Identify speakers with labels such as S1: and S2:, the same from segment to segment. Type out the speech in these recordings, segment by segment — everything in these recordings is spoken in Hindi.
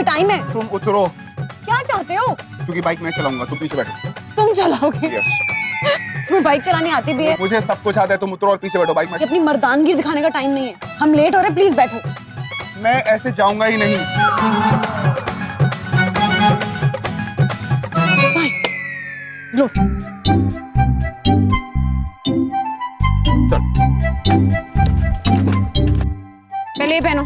S1: टाइम है।
S2: तुम उतरो।
S1: क्या चाहते हो?
S2: क्योंकि बाइक मैं चलाऊंगा, तुम पीछे बैठो।
S1: तुम चलाओगे?
S2: यस।
S1: तुम्हें बाइक चलानी आती भी है?
S2: मुझे सब कुछ आता है, तुम उतरो और पीछे बैठो बाइक में।
S1: ये अपनी मर्दानगी दिखाने का टाइम नहीं है, हम लेट हो रहे, प्लीज बैठो।
S2: मैं ऐसे जाऊंगा ही नहीं।
S1: फाइन, लो। पहले ये पहनो।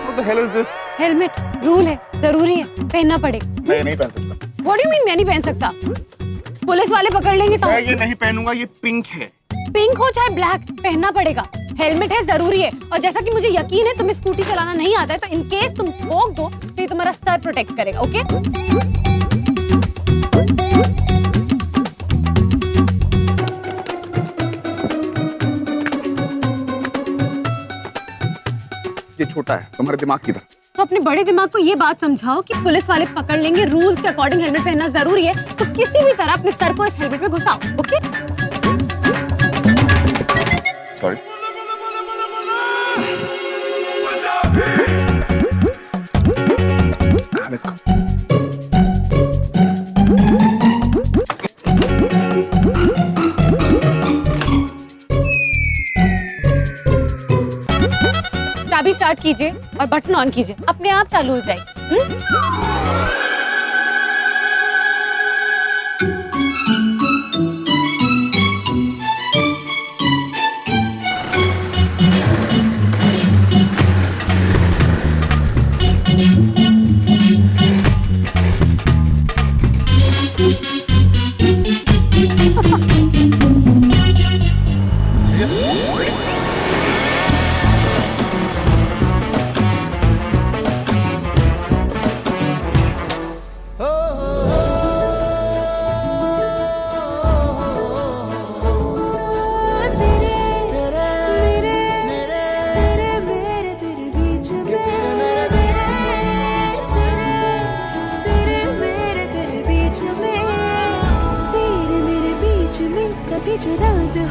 S2: What the hell is this?
S1: Helmet rule है, जरूरी है, पहनना पड़ेगा।
S2: मैं ये नहीं पहन सकता।
S1: What do you mean मैं नहीं पहन सकता? पुलिस वाले पकड़ लेंगे तो?
S2: मैं ये नहीं पहनूंगा, ये पिंक है।
S1: पिंक हो चाहे ब्लैक, पहनना पड़ेगा। हेलमेट है, जरूरी है। और जैसा कि मुझे यकीन है तुम्हें स्कूटी चलाना नहीं आता है, तो इन केस तुम ठोक दो तो ये तुम्हारा सर प्रोटेक्ट करेगा, ओके?
S2: ये छोटा है, तुम्हारे दिमाग किधर?
S1: तो अपने बड़े दिमाग को ये बात समझाओ कि पुलिस वाले पकड़ लेंगे, रूल्स के अकॉर्डिंग हेलमेट पहनना जरूरी है, तो किसी भी तरह अपने सर को इस हेलमेट में घुसाओ, ओके?
S2: सॉरी। Let's go.
S1: चाबी स्टार्ट कीजिए और बटन ऑन कीजिए, अपने आप चालू हो जाएगी।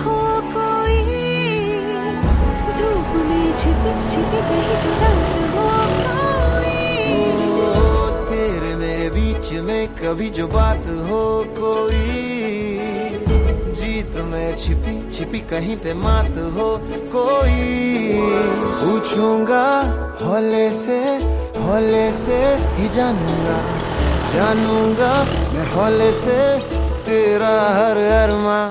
S3: हो कोई धूप में छिपी छिपी कहीं जो रात हो कोई, तेरे मेरे बीच में कभी जो बात हो कोई, जीत में छिपी छिपी कहीं पे मात हो कोई। पूछूंगा हौले से ही जानूंगा, जानूंगा मैं हौले से तेरा हर अरमां।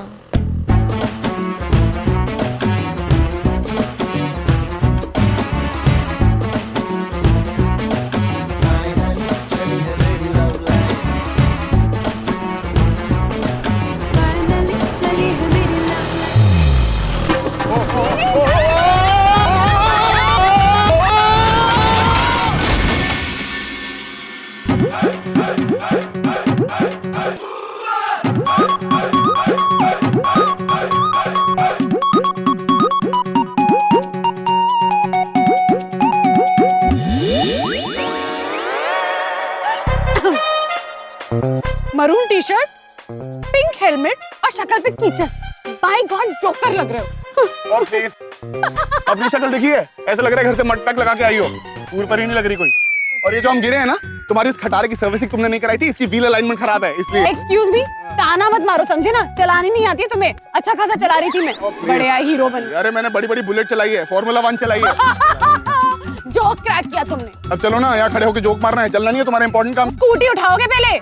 S1: Maroon T shirt, pink helmet और शक्ल पे कीचड़। बाय गॉड, जोकर लग रहे हो।
S2: और प्लीज अपनी शक्ल देखिए, ऐसा लग रहा है घर से मड पैक लगा के आई हो, पूरी पर ही नहीं लग रही कोई। और ये जो हम गिरे हैं ना, तुम्हारी इस खटारे की सर्विसिंग तुमने नहीं कराई थी, इसकी व्हील अलाइनमेंट खराब है इसलिए।
S1: एक्सक्यूज मी, ताना मत मारो, समझे ना? चलानी नहीं आती है तुम्हें? अच्छा खासा चला रही थी मैं, बढ़िया हीरो बन।
S2: अरे मैंने बड़ी बड़ी बुलेट चलाई है, फॉर्मूला 1 चलाई है।
S1: जोक क्रैक किया तुमने।
S2: अब चलो ना, यहाँ खड़े होकर जोक मारना है, चलना नहीं है तुम्हारा इंपॉर्टेंट काम।
S1: स्कूटी उठाओगे पहले?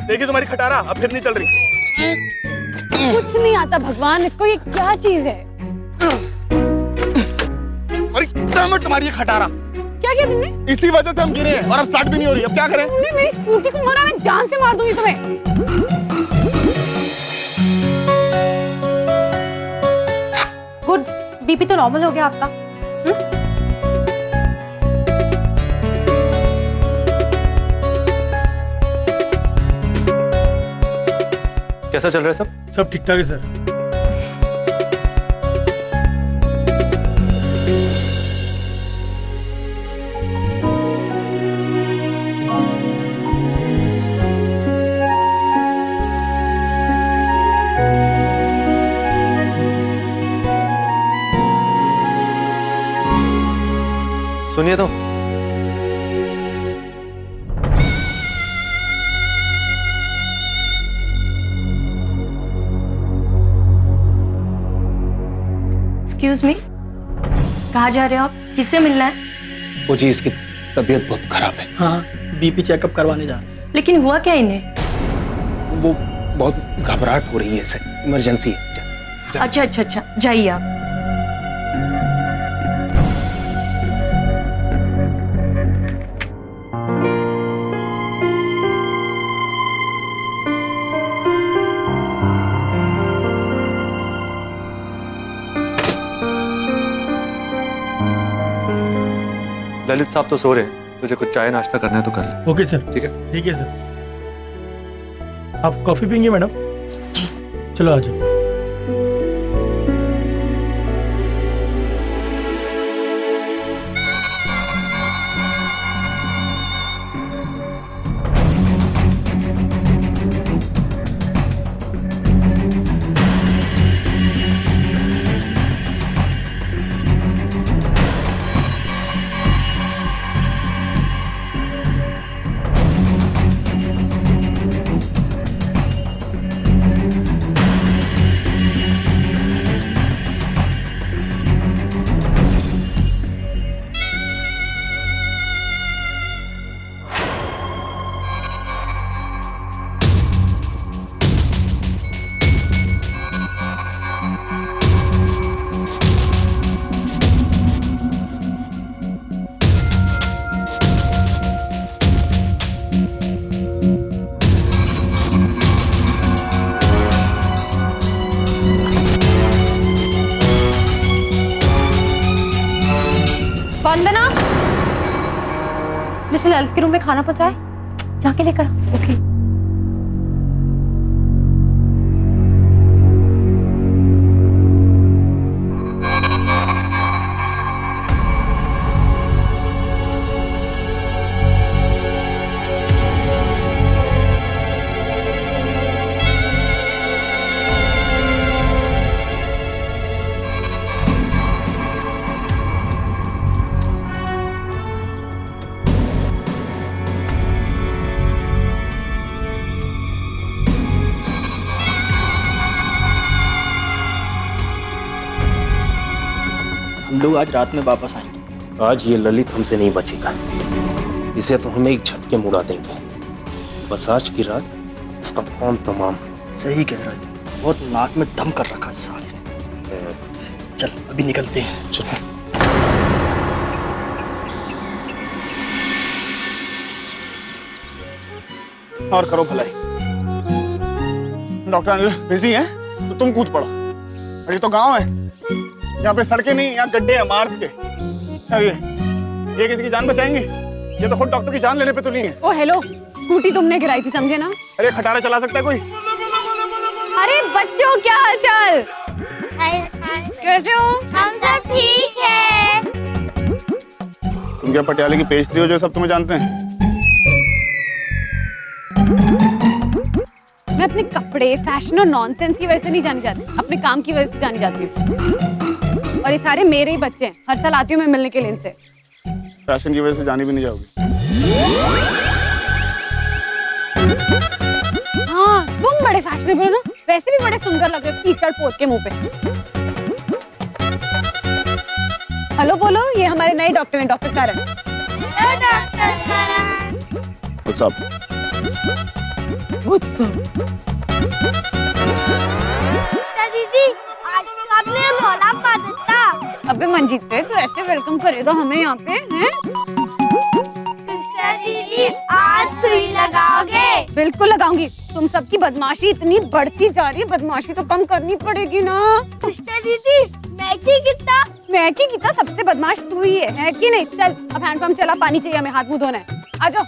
S2: देखिए तुम्हारी खटारा अब फिर नहीं चल रही।
S1: कुछ नहीं आता भगवान, इसको ये क्या चीज है?
S2: अरे तुम्हारी ये खटारा।
S1: क्या किया तुमने?
S2: इसी वजह से हम गिरे हैं और अब स्टार्ट भी नहीं हो रही, अब क्या करें?
S1: तुमने मेरी स्कूटी को मारा, मैं जान से मार दूंगी तुम्हें। गुड, बीपी तो नॉर्मल हो गया आपका।
S4: कैसा चल रहा है सब?
S5: सब ठीक ठाक है सर।
S4: सुनिए तो।
S5: एक्सक्यूज मी, कहाँ जा रहे हो आप? किससे मिलना है?
S6: वो जी इसकी तबीयत बहुत खराब है।
S7: हाँ, बीपी चेकअप करवाने जा रहे हैं।
S5: लेकिन हुआ क्या इन्हें?
S6: वो बहुत घबराहट हो रही है, इसे इमरजेंसी है।
S5: अच्छा अच्छा अच्छा, जाइए आप।
S4: ललित साहब तो सो रहे हैं, तुझे कुछ चाय नाश्ता करना है तो कर ले।
S7: Okay sir.
S4: ठीक है।
S7: ठीक है सर। आप कॉफी पियेंगे मैडम? चलो आ जाओ।
S1: वंदना, मिस्टर ललित के रूम में खाना पहुंचाए, जाके लेकर आओ। ओके।
S7: हम लोग आज रात में वापस आएंगे।
S6: आज ये ललित हमसे नहीं बचेगा, इसे तो हम एक झटके में उड़ा देंगे। बस आज की रात इसका काम तमाम।
S7: सही कह रहे थे, बहुत नाक में दम कर रखा है साले ने। चल अभी निकलते हैं।
S6: चलो।
S2: और करो भलाई। डॉक्टर अनिल बिजी है तो तुम कूद पड़ो। और ये तो गांव है, यहाँ पे सड़कें नहीं, यहाँ गड्ढे हैं मार्स के। अब ये किसी की जान बचाएंगे? ये तो खुद डॉक्टर की जान लेने पे तुली है।
S1: ओ हेलो, स्कूटी तुमने गिराई थी, समझे ना?
S2: अरे खटारा चला सकता है कोई?
S1: अरे बच्चों, क्या हालचाल? कैसे हो?
S8: हम सब ठीक है।
S2: तुम क्या पटियाले की पेस्ट्री हो जो सब तुम्हें जानते हैं?
S1: मैं अपने कपड़े, फैशन और नॉनसेंस की वजह से नहीं जानी जाती, अपने काम की वजह से जानी जाती हूँ। और ये सारे मेरे ही बच्चे हैं, हर साल आती हूँ मैं मिलने के लिए इनसे।
S2: फैशन की वजह से जानी भी नहीं जाओगी।
S1: हाँ, तुम बड़े फैशनेबल हो ना, वैसे भी बड़े सुंदर लग रहे हो कीचड़ पोत के मुंह पे। हेलो बोलो, ये हमारे नए डॉक्टर हैं, डॉक्टर करण।
S2: What's up?
S8: दीदी, आज तो आपने मौला पा देता।
S1: अबे मंजीत पे, तू ऐसे वेलकम करेगा हमें यहाँ पे, हैं?
S8: सिस्टर दीदी, आज सुई लगाओगे?
S1: बिल्कुल लगाऊंगी। तुम सबकी बदमाशी इतनी बढ़ती जा रही है, बदमाशी तो कम करनी पड़ेगी ना।
S8: सिस्टर दीदी, मैगी कितना?
S1: मैगी कितना सबसे बदमाश तू ही है कि नहीं? चल अब हैंडपंप चला, पानी चाहिए हमें, हाथ मुंह धोना है। आ जाओ।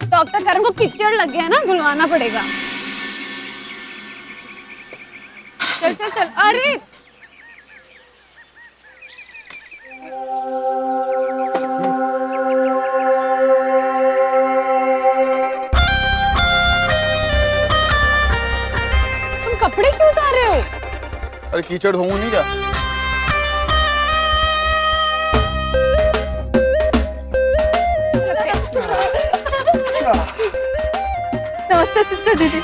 S1: डॉक्टर करण को कीचड़ लग गया ना, धुलवाना पड़ेगा। चल चल चल। अरे तुम कपड़े क्यों उतार रहे हो?
S2: अरे कीचड़ होंगे नहीं क्या?
S1: नमस्ते सिस्टर दीदी।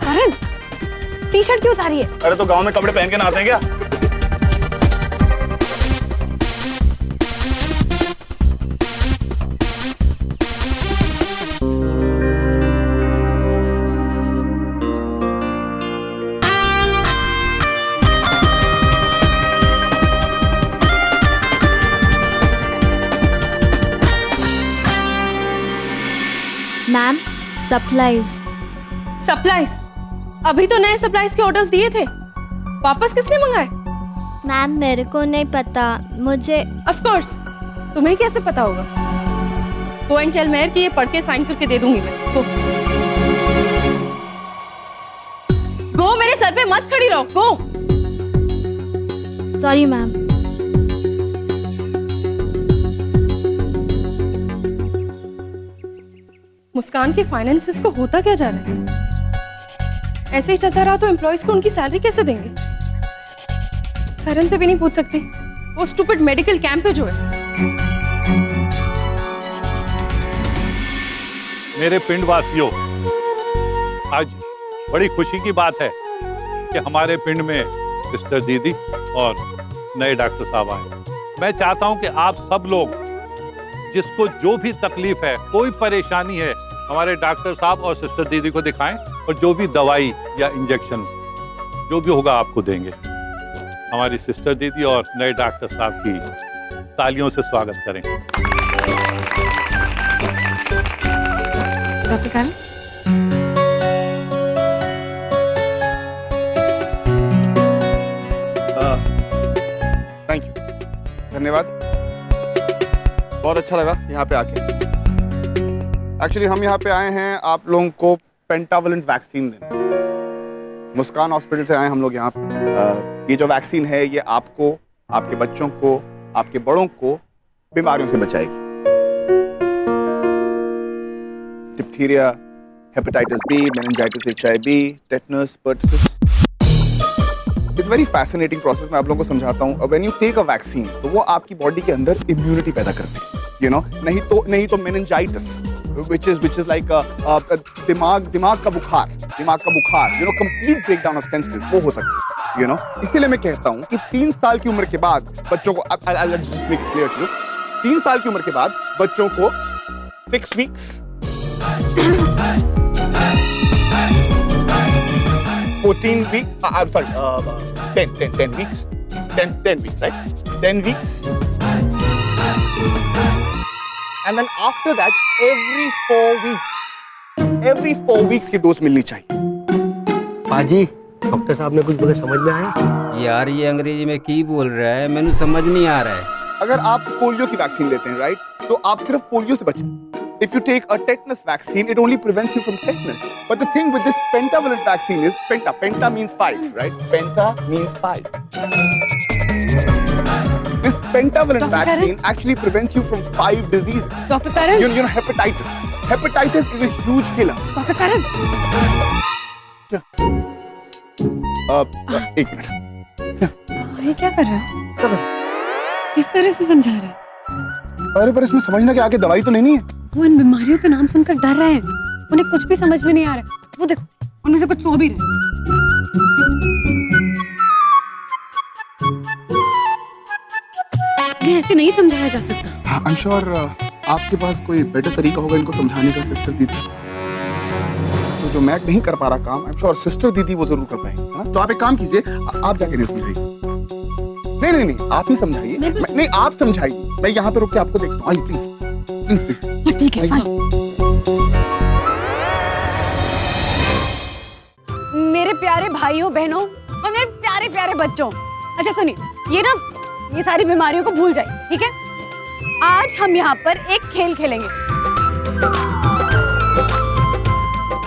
S1: करण, टी शर्ट क्यों उतारी है?
S2: अरे तो गांव में कपड़े पहन के नहाते हैं क्या?
S8: Ma'am, supplies.
S5: सप्लाईज? अभी तो नए सप्लाईज के ऑर्डर्स दिए थे, वापस किसने मंगाए?
S8: मैम मेरे को नहीं पता, मुझे
S5: ऑफ कोर्स तुम्हें कैसे पता होगा? गो एंड टेल मेयर कि ये पढ़ के साइन करके दे दूंगी मैं। गो मेरे सर पे मत खड़ी रहो, गो।
S8: Sorry ma'am.
S5: मुस्कान के फाइनेंसेस को होता क्या जा रहा है? ऐसे ही चलता रहा तो एम्प्लॉयज को उनकी सैलरी कैसे देंगे? करण से भी नहीं पूछ सकती, वो स्टूपिड मेडिकल कैंप पे जो है।
S9: मेरे पिंड वासियों, आज बड़ी खुशी की बात है कि हमारे पिंड में सिस्टर दीदी और नए डॉक्टर साहब आए। मैं चाहता हूं कि आप सब लोग, जिसको जो भी तकलीफ है, कोई परेशानी है, हमारे डॉक्टर साहब और सिस्टर दीदी को दिखाएं और जो भी दवाई या इंजेक्शन जो भी होगा आपको देंगे। हमारी सिस्टर दीदी और नए डॉक्टर साहब की तालियों से स्वागत करें।
S1: डॉक्टर करण,
S2: थैंक यू, धन्यवाद। बहुत अच्छा लगा यहाँ पे आके। एक्चुअली हम यहाँ पे आए हैं आप लोगों को पेंटावलेंट वैक्सीन देने। मुस्कान हॉस्पिटल से आए हम लोग यहाँ पे। ये जो वैक्सीन है ये आपको, आपके बच्चों को, आपके बड़ों को बीमारियों से बचाएगी। Diphtheria, hepatitis B, meningitis, HIV, tetanus, pertussis. It's very fascinating process. मैं आप लोगों को समझाता हूँ। When you take a vaccine तो वो आपकी बॉडी के अंदर इम्यूनिटी पैदा करती है, यू नो। नहीं तो मेनिंजाइटिस which is like दिमाग का बुखार, you know, complete breakdown of senses, वो हो सकता है, यू नो। इसीलिए मैं कहता हूँ कि 3 साल की उम्र के बाद बच्चों को, I'll just make it clear to you, 3 साल की उम्र के बाद बच्चों को 6 weeks, 14 weeks, I'm sorry, 10 weeks, 10 weeks, right? 10 weeks. And then after that, every 4 weeks की डोज मिलनी चाहिए।
S10: पाजी, डॉक्टर साहब ने कुछ बोले, समझ में आया?
S11: यार ये अंग्रेजी में की बोल रहा है, मैंने समझ नहीं आ रहा है।
S2: अगर आप पोलियो की वैक्सीन लेते हैं, राइट, तो आप सिर्फ पोलियो से बचते हैं। If you take a tetanus vaccine, it only prevents you from tetanus. But the thing with this pentavalent vaccine is penta means 5, right? Penta means 5. This pentavalent vaccine actually prevents you from 5 diseases.
S1: Doctor Karan,
S2: You know, hepatitis. Hepatitis is a huge killer.
S1: Doctor Karan,
S2: एक मिनट।
S1: ये क्या कर रहा है? किस तरह से समझा रहा है?
S2: अरे पर इसमें समझना कि आगे दवाई तो नहीं है।
S1: वो इन बीमारियों का नाम सुनकर डर रहे हैं, उन्हें कुछ भी समझ में नहीं आ रहा है। वो देखो, उनमें से कुछ सो भी रहे हैं। ये ऐसे नहीं समझाया जा सकता।
S2: I'm sure आपके पास कोई बेटर तरीका होगा इनको समझाने का, सिस्टर दीदी। तो जो मैं नहीं कर पा रहा काम, I'm sure सिस्टर दीदी वो जरूर कर पाएंगे, हाँ? तो आप एक काम कीजिए, आप जाके नहीं समझाइए। नहीं, आप ही समझाइए। नहीं, आप समझाइए। मैं यहाँ पे रुक के आपको देखता हूँ। आइए प्लीज।
S1: ठीक है, मेरे प्यारे भाइयों बहनों और मेरे प्यारे प्यारे बच्चों, अच्छा सुनिए, ये सारी बीमारियों को भूल जाइए, ठीक है? आज हम यहाँ पर एक खेल खेलेंगे।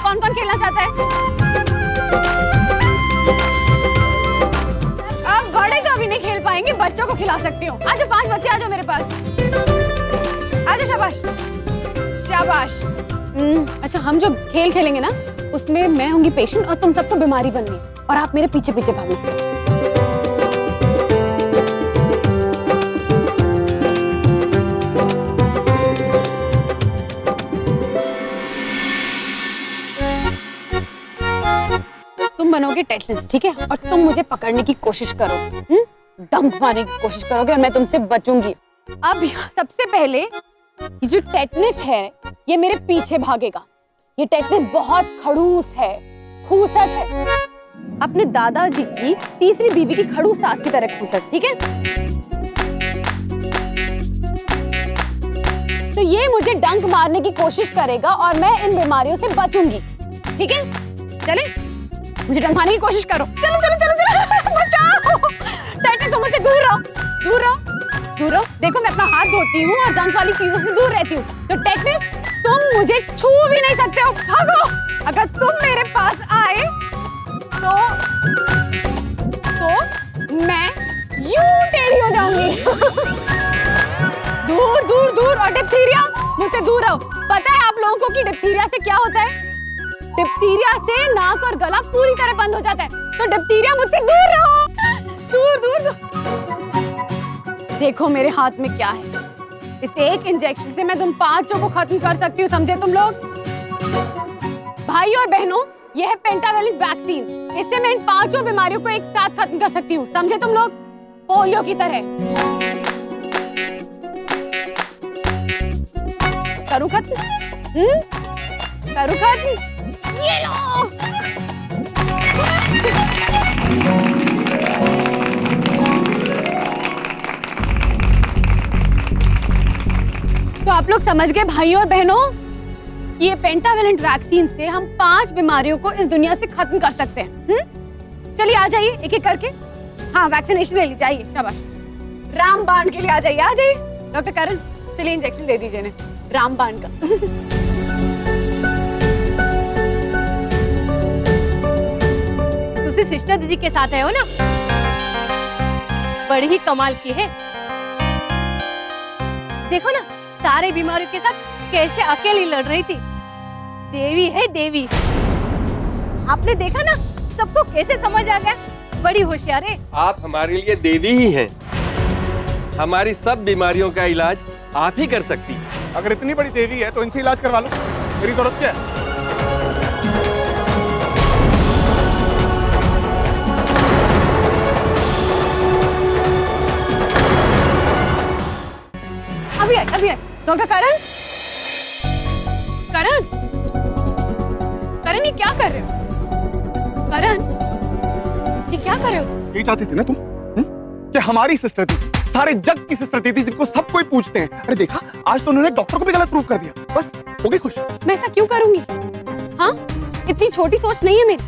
S1: कौन कौन खेलना चाहता है? अब बड़े तो अभी नहीं खेल पाएंगे, बच्चों को खिला सकती हूँ। आजो 5 बच्चे, आजो मेरे पास, आजो। शाबाश शाबाश। अच्छा, हम जो खेल खेलेंगे ना, उसमें मैं होंगी पेशेंट और तुम सबको बीमारी बननी है और आप मेरे पीछे पीछे भागो। तुम बनोगे टेटनस, ठीक है? और तुम मुझे पकड़ने की कोशिश करो, डंक मारने की कोशिश करोगे और मैं तुमसे बचूंगी। अब सबसे पहले ये जो टेटनस है ये मेरे पीछे भागेगा। ये टेटनस बहुत खड़ूस है, खूसट है, अपने दादाजी की तीसरी बीवी की खड़ूस सास की तरह खूसट, ठीक है? तो ये मुझे डंक मारने की कोशिश करेगा और मैं इन बीमारियों से बचूंगी, ठीक है? चले, मुझे डंक मारने की कोशिश करो। चलो चलो चलो चलो, बचाओ। टेटनस, तुम मुझसे दूर रहो, दूर रहो, दूर रहो। देखो मैं अपना हाथ धोती हूँ और जंक वाली चीजों से दूर रहती हूँ। तो टेटनस, तुम मुझे छू भी नहीं सकते हो, भागो। अगर तुम मेरे पास आए तो मैं यूं टेढ़ी हो जाऊंगी। दूर दूर दूर। और डिप्थीरिया, मुझसे दूर रहो। पता है आप लोगों को कि डिप्थीरिया से क्या होता है? डिप्थीरिया से नाक और गला पूरी तरह बंद हो जाता है। तो डिप्थीरिया, मुझसे दूर रहो, दूर दूर दूर। देखो मेरे हाथ में क्या है। इस एक इंजेक्शन से मैं तुम पांचों को खत्म कर सकती हूँ, समझे तुम लोग? भाई और बहनों, यह है पेंटावेलेंट वैक्सीन। इससे मैं इन पांचों बीमारियों को एक साथ खत्म कर सकती हूँ, समझे तुम लोग? पोलियो की तरह। करूँ खत्म? करूँ खत्म? ये लो। तो आप लोग समझ गए भाइयों और बहनों, ये पेंटावेलेंट वैक्सीन से हम 5 बीमारियों को इस दुनिया से खत्म कर सकते हैं। चलिए आ जाइए एक एक करके। हाँ, वैक्सीनेशन ले लीजिए, आइए, शाबाश। रामबाण के लिए आ जाइए, आ जाइए। डॉक्टर करण, चलिए इंजेक्शन दे दीजिए इन्हें रामबाण का।
S5: तुसी सिस्टर दीदी के साथ आए हो ना, बड़ी ही कमाल की है। देखो ना, सारे बीमारियों के साथ कैसे अकेली लड़ रही थी। देवी है देवी। आपने देखा ना, सबको कैसे समझ आ गया। बड़ी होशियार है।
S12: आप हमारे लिए देवी ही हैं। हमारी सब बीमारियों का इलाज आप ही कर सकती हैं।
S2: अगर इतनी बड़ी देवी है तो इनसे इलाज करवा लो, मेरी जरूरत क्या है?
S1: अभी आए डॉक्टर करण। करण, करण, ये क्या कर रहे हो? करण, ये क्या कर रहे हो?
S2: यही चाहती थी ना तुम, कि हमारी सिस्टर थी, सारे जग की सिस्टर थी जिनको सब कोई पूछते हैं। अरे देखा, आज तो उन्होंने डॉक्टर को भी गलत प्रूफ कर दिया। बस हो गई खुश।
S1: मैं ऐसा क्यों करूंगी? हाँ, इतनी छोटी सोच नहीं है मेरी।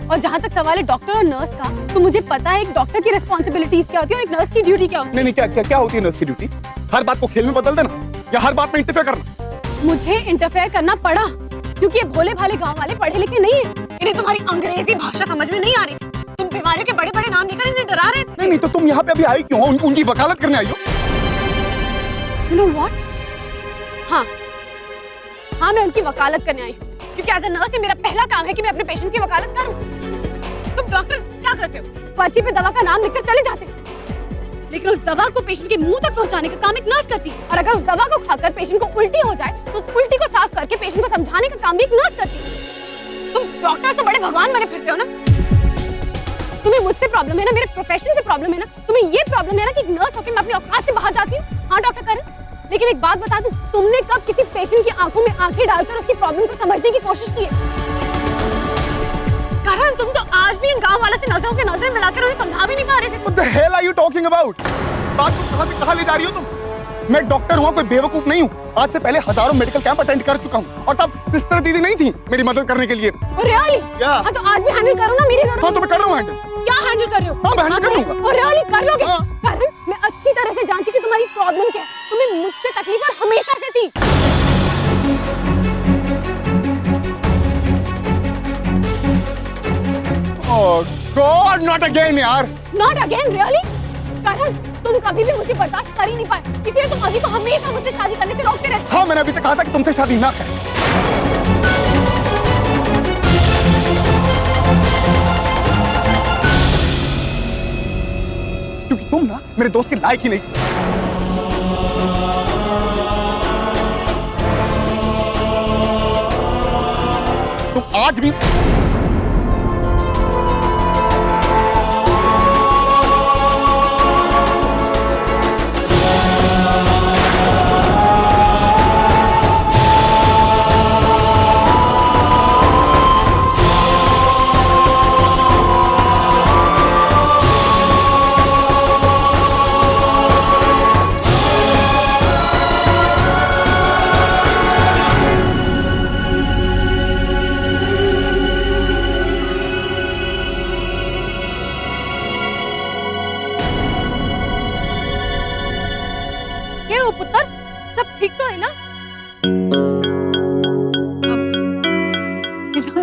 S1: और जहाँ तक सवाल है डॉक्टर और नर्स का, तो मुझे पता है एक डॉक्टर की रिस्पॉन्सिबिलिटीज क्या होती है और एक नर्स की ड्यूटी क्या होती है।
S2: नहीं, क्या होती है नर्स की ड्यूटी? हर बात को खेल में बदल देना या हर बात में इंटरफेयर करना?
S1: मुझे इंटरफेयर करना पड़ा क्योंकि ये भोले भाले गांव वाले पढ़े लिखे नहीं है। इन्हें तुम्हारी अंग्रेजी भाषा समझ में नहीं आ रही थी। तुम बीमारियों के बड़े बड़े नाम लेकर इन्हें डरा रहे थे।
S2: नहीं, तो तुम यहाँ पे अभी आई क्यों? उनकी वकालत करने आई हो?
S1: You know what? हाँ, मैं उनकी वकालत करने आई हूँ क्योंकि एज अ नर्स मेरा पहला काम है कि मैं अपने पेशेंट की वकालत करूँ। तुम डॉक्टर क्या करते हो? पर्ची पे दवा का नाम लिखकर चले जाते हो, लेकिन उस दवा को पेशेंट के मुंह तक पहुंचाने का काम एक नर्स करती है। और अगर उस दवा को खाकर पेशेंट को उल्टी हो जाए तो उस उल्टी को साफ करके पेशेंट को समझाने का काम भी एक नर्स करती है। तुम डॉक्टर तो बड़े भगवान बने फिरते हो ना। तुम्हें मुझसे प्रॉब्लम है ना, मेरे प्रोफेशन से प्रॉब्लम है ना, तुम्हें ये प्रॉब्लम है ना कि एक नर्स होकर मैं अपनी औकात से बाहर जाती हूँ। हाँ डॉक्टर करण, लेकिन एक बात बता दूं, तुमने कब किसी पेशेंट की आंखों में आंखें डालकर उसकी प्रॉब्लम को समझने की कोशिश की है? करण, तुम तो आज भी इन गांव वालों से नजरें मिलाकर उन्हें समझा भी नहीं पा रहे थे।
S2: What the hell are you talking about? बात को कहां से कहां ले जा रही हो तुम? मैं डॉक्टर हूँ, कोई बेवकूफ नहीं हूँ। आज से पहले हजारों मेडिकल कैंप अटेंड कर चुका हूँ और तब सिस्टर दीदी नहीं थी मेरी मदद करने के लिए।
S1: रियली?
S2: हाँ,
S1: तो आज भी हैंडल करो ना मेरी जरूरत।
S2: हाँ, तो मैं कर रहा हूँ हैंडल।
S1: क्या हैंडल कर रहे हो?
S2: हाँ, मैं हैंडल कर लूंगा।
S1: रियली कर लोगे? करण, मैं अच्छी तरह से जानती कि तुम्हारी प्रॉब्लम क्या है। तुम्हें मुझसे तकलीफ और हमेशा से थी।
S2: Oh God, not again यार।
S1: Not again, really? करण, तुम कभी भी मुझे बर्दाश्त कर ही नहीं पाए, इसलिए तुम अभी को हमेशा मुझसे शादी करने से रोकते रहते।
S2: हाँ, मैंने अभी तक कहा था कि तुमसे शादी ना करें। क्योंकि तुम ना मेरे दोस्त के लायक ही नहीं। तुम आज भी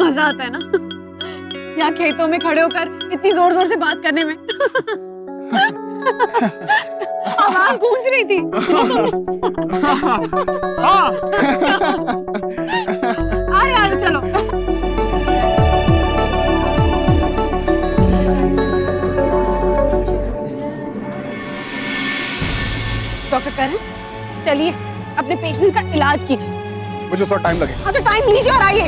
S1: मजा आता है ना यहाँ खेतों में खड़े होकर इतनी जोर जोर से बात करने में। आवाज गूंज रही थी। अरे यार चलो। डॉक्टर करण, चलिए अपने पेशेंट का इलाज कीजिए।
S2: मुझे थोड़ा टाइम लगेगा।
S1: हाँ तो टाइम लीजिए और आइए।